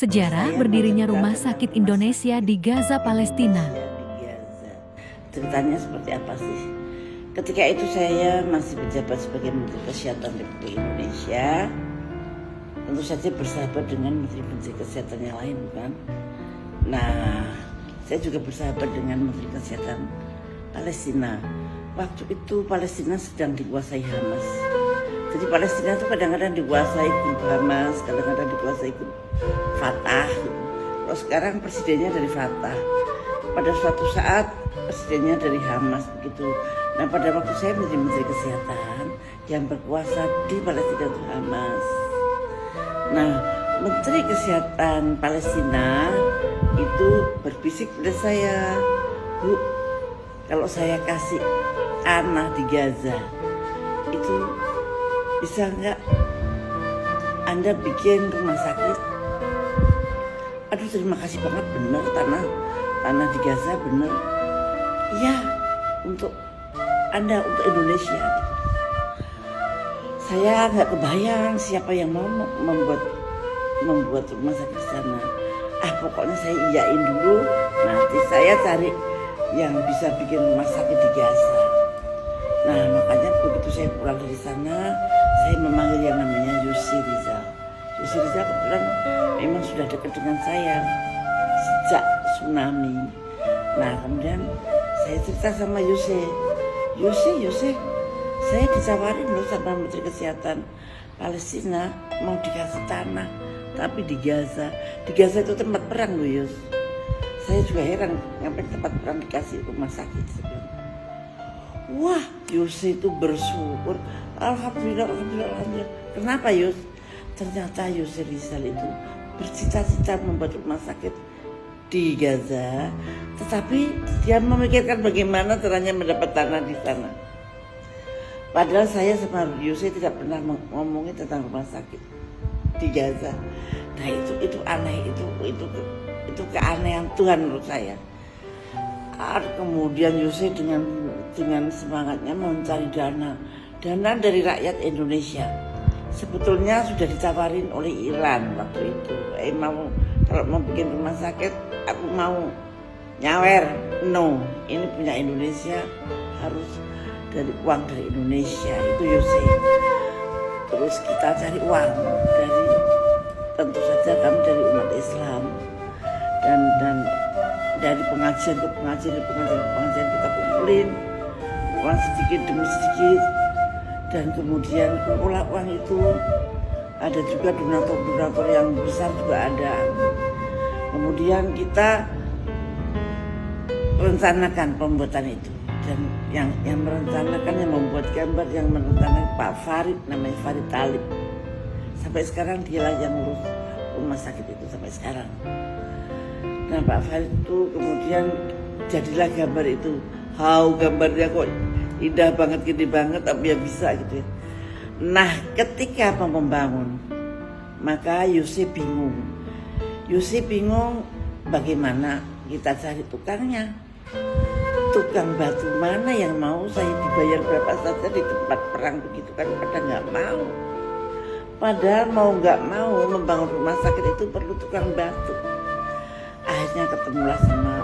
Sejarah berdirinya Rumah Sakit Indonesia di Gaza, Palestina. Ceritanya seperti apa sih? Ketika itu saya masih menjabat sebagai Menteri Kesehatan Republik Indonesia. Tentu saja bersahabat dengan Menteri-Menteri Kesehatan yang lain, bukan? Nah, saya juga bersahabat dengan Menteri Kesehatan Palestina. Waktu itu Palestina sedang dikuasai Hamas. Jadi Palestina itu kadang-kadang dikuasai kubu Hamas, kadang-kadang dikuasai kubu Fatah. Kalau sekarang presidennya dari Fatah. Pada suatu saat presidennya dari Hamas begitu. Nah, pada waktu saya menjadi Menteri Kesehatan, yang berkuasa di Palestina itu Hamas. Nah, Menteri Kesehatan Palestina itu berbisik pada saya, Bu, kalau saya kasih anak di Gaza, itu bisa nggak Anda bikin rumah sakit? Aduh, terima kasih banget, bener tanah di Gaza, bener. Iya, untuk Anda, untuk Indonesia. Saya nggak kebayang siapa yang mau membuat rumah sakit di sana. Pokoknya saya iyain dulu. Nanti saya cari yang bisa bikin rumah sakit di Gaza. Nah, makanya begitu saya pulang dari sana, saya memanggil yang namanya Yusri Rizal. Yusri Rizal kebetulan memang sudah dekat dengan saya sejak tsunami. Nah, kemudian saya cerita sama Yusri, saya ditawarin loh sama Menteri Kesehatan Palestina mau dikasih tanah, tapi di Gaza. Di Gaza itu tempat perang loh, Yus. Saya juga heran, ngapain tempat perang dikasih rumah sakit. Wah, Yus itu bersyukur. Alhamdulillah. Kenapa, Yus? Ternyata Yus Rizal itu bercita-cita membuat rumah sakit di Gaza, tetapi dia memikirkan bagaimana caranya mendapat tanah di sana. Padahal saya sama Yusuf tidak pernah ngomongin tentang rumah sakit di Gaza. Nah, itu aneh, itu keanehan Tuhan menurut saya. Kemudian Yusuf dengan semangatnya mencari dana dari rakyat Indonesia. Sebetulnya sudah ditawarin oleh Iran waktu itu. Kalau mau bikin rumah sakit, aku mau nyawer. No, ini punya Indonesia, harus dari uang dari Indonesia. Itu Yusuf. Terus kita cari uang dari, tentu saja kami dari umat Islam, dan dari pengajian ke pengajian kita kumpulin uang sedikit demi sedikit, dan kemudian kumpullah uang itu. Ada juga donatur yang besar juga ada. Kemudian kita rencanakan pembuatan itu, dan yang merencanakan, yang membuat gambar, yang merencanakan Pak Farid, namanya Farid Talib. Sampai sekarang dialah yang ngurus rumah sakit itu sampai sekarang. Nah, Pak Farid itu kemudian jadilah gambar itu. Gambarnya kok indah banget, gede banget, tapi ya bisa gitu ya. Nah, ketika membangun, maka Yusuf bingung bagaimana kita cari tukangnya. Tukang batu mana yang mau saya dibayar berapa saja di tempat perang begitu kan, pada nggak mau. Padahal mau nggak mau membangun rumah sakit itu perlu tukang batu. Akhirnya ketemulah sama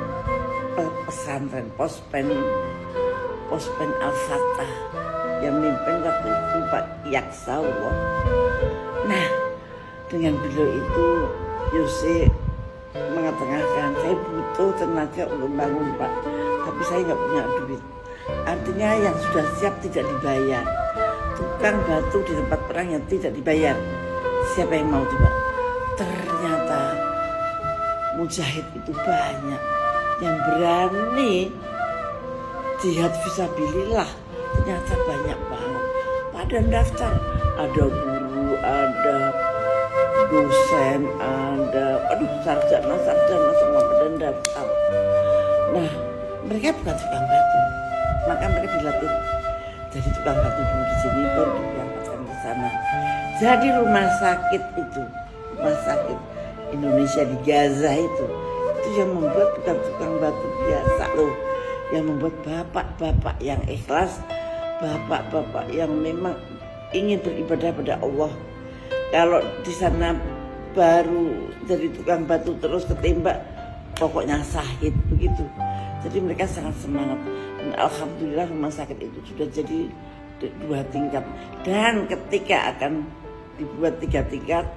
pesantren Pospen Al-Fatah yang mimpin waktu itu Pak Yaksaullah. Nah, dengan beliau itu Yusuf mengetengahkan, saya butuh tenaga untuk bangun, Pak, tapi saya nggak punya duit. Artinya yang sudah siap tidak dibayar. Tukang batu di tempat perang yang tidak dibayar, siapa yang mau coba? Ternyata mujahid itu banyak yang berani jihad fisabilillah. Ternyata banyak banget. Pada daftar, ada guru, ada dosen, ada sarjana semua pada daftar. Nah, mereka bukan tukang batu, maka mereka dilatih jadi tukang batu dulu di sini, baru diberangkatkan ke sana. Jadi rumah sakit Indonesia di Gaza itu yang membuat bukan tukang batu biasa loh, yang membuat bapak-bapak yang ikhlas, bapak-bapak yang memang ingin beribadah pada Allah. Kalau di sana baru jadi tukang batu terus ketembak, pokoknya sahid begitu. Jadi mereka sangat semangat. Dan alhamdulillah rumah sakit itu sudah jadi 2 tingkat. Dan ketika akan dibuat 3 tingkat,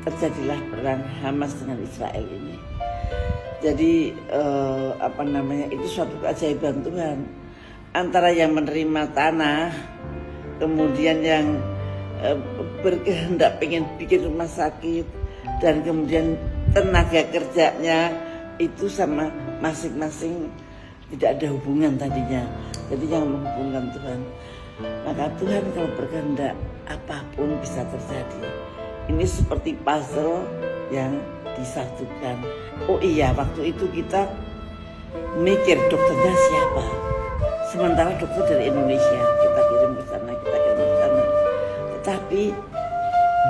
terjadilah perang Hamas dengan Israel ini. Jadi itu suatu keajaiban Tuhan. Antara yang menerima tanah, kemudian yang berkehendak pengen bikin rumah sakit, dan kemudian tenaga kerjanya itu sama masing-masing tidak ada hubungan tadinya. Jadi yang menghubungkan Tuhan. Maka Tuhan kalau berkehendak apapun bisa terjadi. Ini seperti puzzle yang disatukan. Oh iya, waktu itu kita mikir dokternya siapa. Sementara dokter dari Indonesia kita kirim ke sana, tetapi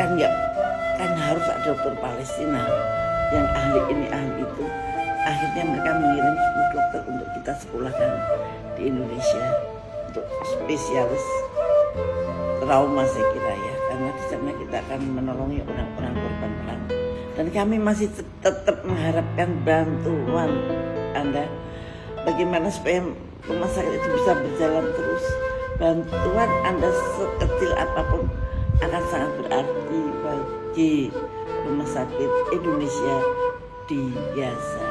kan harus ada dokter Palestina yang ahli ini ahli itu. Akhirnya mereka mengirim 10 dokter untuk kita sekolahkan di Indonesia untuk spesialis trauma, saya kira ya, karena di sana kita akan menolongi orang-orang korban perang. Dan kami masih tetap mengharapkan bantuan Anda, bagaimana supaya rumah sakit itu bisa berjalan terus. Bantuan Anda sekecil apapun akan sangat berarti bagi rumah sakit Indonesia di Gaza.